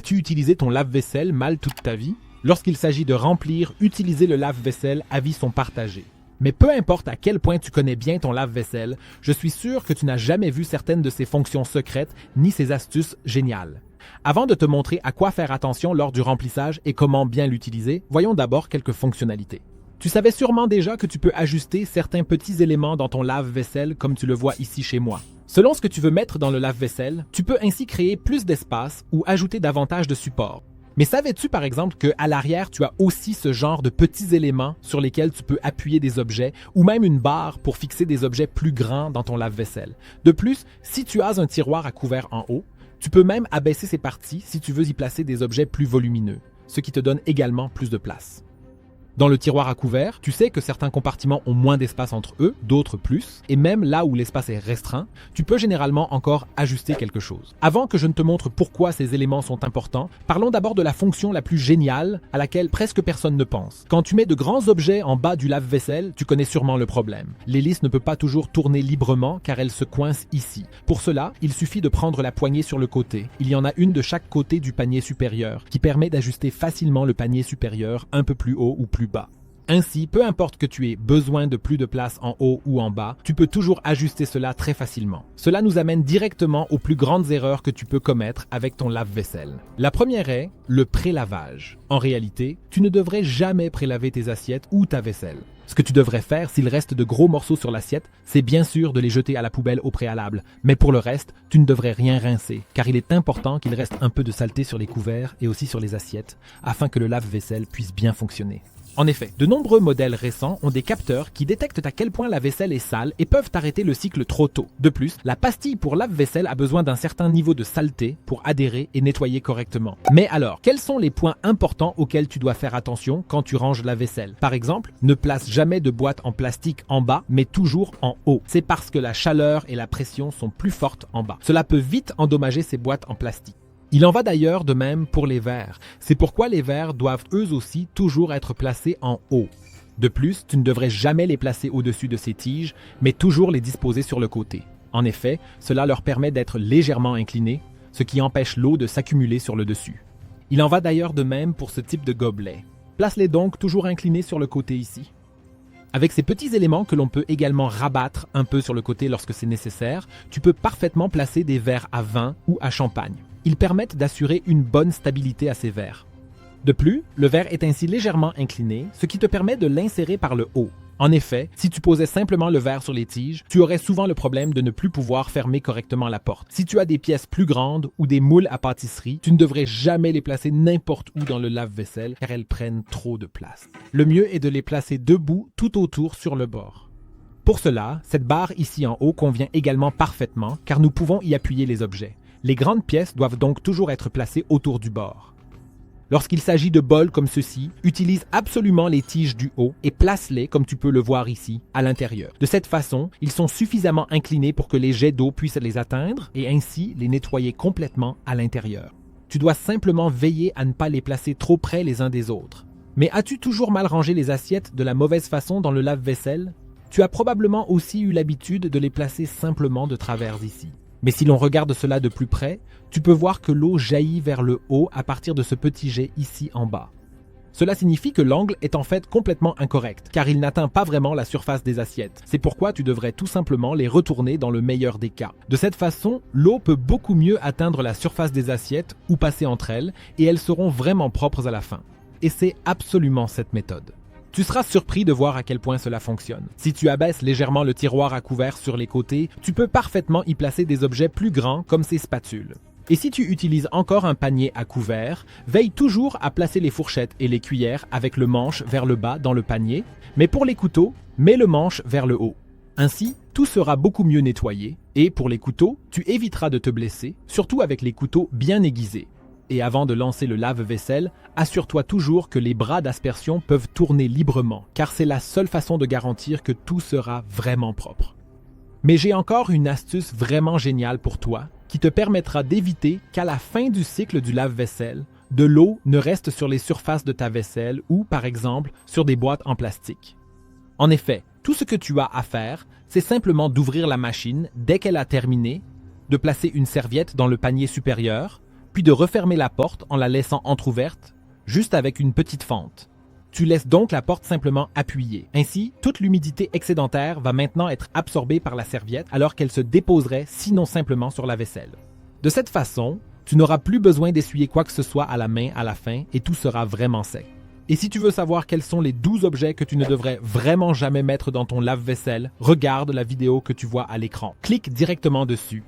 As-tu utilisé ton lave-vaisselle mal toute ta vie? Lorsqu'il s'agit de remplir, utiliser le lave-vaisselle, avis sont partagés. Mais peu importe à quel point tu connais bien ton lave-vaisselle, je suis sûr que tu n'as jamais vu certaines de ses fonctions secrètes ni ses astuces géniales. Avant de te montrer à quoi faire attention lors du remplissage et comment bien l'utiliser, voyons d'abord quelques fonctionnalités. Tu savais sûrement déjà que tu peux ajuster certains petits éléments dans ton lave-vaisselle comme tu le vois ici chez moi. Selon ce que tu veux mettre dans le lave-vaisselle, tu peux ainsi créer plus d'espace ou ajouter davantage de support. Mais savais-tu par exemple qu'à l'arrière, tu as aussi ce genre de petits éléments sur lesquels tu peux appuyer des objets ou même une barre pour fixer des objets plus grands dans ton lave-vaisselle? De plus, si tu as un tiroir à couvert en haut, tu peux même abaisser ces parties si tu veux y placer des objets plus volumineux, ce qui te donne également plus de place. Dans le tiroir à couvert, tu sais que certains compartiments ont moins d'espace entre eux, d'autres plus, et même là où l'espace est restreint, tu peux généralement encore ajuster quelque chose. Avant que je ne te montre pourquoi ces éléments sont importants, parlons d'abord de la fonction la plus géniale à laquelle presque personne ne pense. Quand tu mets de grands objets en bas du lave-vaisselle, tu connais sûrement le problème. L'hélice ne peut pas toujours tourner librement car elle se coince ici. Pour cela, il suffit de prendre la poignée sur le côté. Il y en a une de chaque côté du panier supérieur qui permet d'ajuster facilement le panier supérieur un peu plus haut ou plus bas. Ainsi, peu importe que tu aies besoin de plus de place en haut ou en bas, tu peux toujours ajuster cela très facilement. Cela nous amène directement aux plus grandes erreurs que tu peux commettre avec ton lave-vaisselle. La première est le prélavage. En réalité, tu ne devrais jamais prélaver tes assiettes ou ta vaisselle. Ce que tu devrais faire s'il reste de gros morceaux sur l'assiette, c'est bien sûr de les jeter à la poubelle au préalable. Mais pour le reste, tu ne devrais rien rincer, car il est important qu'il reste un peu de saleté sur les couverts et aussi sur les assiettes, afin que le lave-vaisselle puisse bien fonctionner. En effet, de nombreux modèles récents ont des capteurs qui détectent à quel point la vaisselle est sale et peuvent arrêter le cycle trop tôt. De plus, la pastille pour lave-vaisselle a besoin d'un certain niveau de saleté pour adhérer et nettoyer correctement. Mais alors, quels sont les points importants auxquels tu dois faire attention quand tu ranges la vaisselle? Par exemple, ne place jamais de boîte en plastique en bas, mais toujours en haut. C'est parce que la chaleur et la pression sont plus fortes en bas. Cela peut vite endommager ces boîtes en plastique. Il en va d'ailleurs de même pour les verres. C'est pourquoi les verres doivent eux aussi toujours être placés en haut. De plus, tu ne devrais jamais les placer au-dessus de ces tiges, mais toujours les disposer sur le côté. En effet, cela leur permet d'être légèrement inclinés, ce qui empêche l'eau de s'accumuler sur le dessus. Il en va d'ailleurs de même pour ce type de gobelet. Place-les donc toujours inclinés sur le côté ici. Avec ces petits éléments que l'on peut également rabattre un peu sur le côté lorsque c'est nécessaire, tu peux parfaitement placer des verres à vin ou à champagne. Ils permettent d'assurer une bonne stabilité à ces verres. De plus, le verre est ainsi légèrement incliné, ce qui te permet de l'insérer par le haut. En effet, si tu posais simplement le verre sur les tiges, tu aurais souvent le problème de ne plus pouvoir fermer correctement la porte. Si tu as des pièces plus grandes ou des moules à pâtisserie, tu ne devrais jamais les placer n'importe où dans le lave-vaisselle car elles prennent trop de place. Le mieux est de les placer debout tout autour sur le bord. Pour cela, cette barre ici en haut convient également parfaitement car nous pouvons y appuyer les objets. Les grandes pièces doivent donc toujours être placées autour du bord. Lorsqu'il s'agit de bols comme ceux-ci, utilise absolument les tiges du haut et place-les, comme tu peux le voir ici, à l'intérieur. De cette façon, ils sont suffisamment inclinés pour que les jets d'eau puissent les atteindre et ainsi les nettoyer complètement à l'intérieur. Tu dois simplement veiller à ne pas les placer trop près les uns des autres. Mais as-tu toujours mal rangé les assiettes de la mauvaise façon dans le lave-vaisselle? Tu as probablement aussi eu l'habitude de les placer simplement de travers ici. Mais si l'on regarde cela de plus près, tu peux voir que l'eau jaillit vers le haut à partir de ce petit jet ici en bas. Cela signifie que l'angle est en fait complètement incorrect, car il n'atteint pas vraiment la surface des assiettes. C'est pourquoi tu devrais tout simplement les retourner dans le meilleur des cas. De cette façon, l'eau peut beaucoup mieux atteindre la surface des assiettes ou passer entre elles, et elles seront vraiment propres à la fin. Et c'est absolument cette méthode. Tu seras surpris de voir à quel point cela fonctionne. Si tu abaisses légèrement le tiroir à couvert sur les côtés, tu peux parfaitement y placer des objets plus grands comme ces spatules. Et si tu utilises encore un panier à couvert, veille toujours à placer les fourchettes et les cuillères avec le manche vers le bas dans le panier, mais pour les couteaux, mets le manche vers le haut. Ainsi, tout sera beaucoup mieux nettoyé et pour les couteaux, tu éviteras de te blesser, surtout avec les couteaux bien aiguisés. Et avant de lancer le lave-vaisselle, assure-toi toujours que les bras d'aspersion peuvent tourner librement, car c'est la seule façon de garantir que tout sera vraiment propre. Mais j'ai encore une astuce vraiment géniale pour toi, qui te permettra d'éviter qu'à la fin du cycle du lave-vaisselle, de l'eau ne reste sur les surfaces de ta vaisselle ou, par exemple, sur des boîtes en plastique. En effet, tout ce que tu as à faire, c'est simplement d'ouvrir la machine dès qu'elle a terminé, de placer une serviette dans le panier supérieur, puis de refermer la porte en la laissant entr'ouverte, juste avec une petite fente. Tu laisses donc la porte simplement appuyée. Ainsi, toute l'humidité excédentaire va maintenant être absorbée par la serviette alors qu'elle se déposerait sinon simplement sur la vaisselle. De cette façon, tu n'auras plus besoin d'essuyer quoi que ce soit à la main à la fin et tout sera vraiment sec. Et si tu veux savoir quels sont les 12 objets que tu ne devrais vraiment jamais mettre dans ton lave-vaisselle, regarde la vidéo que tu vois à l'écran. Clique directement dessus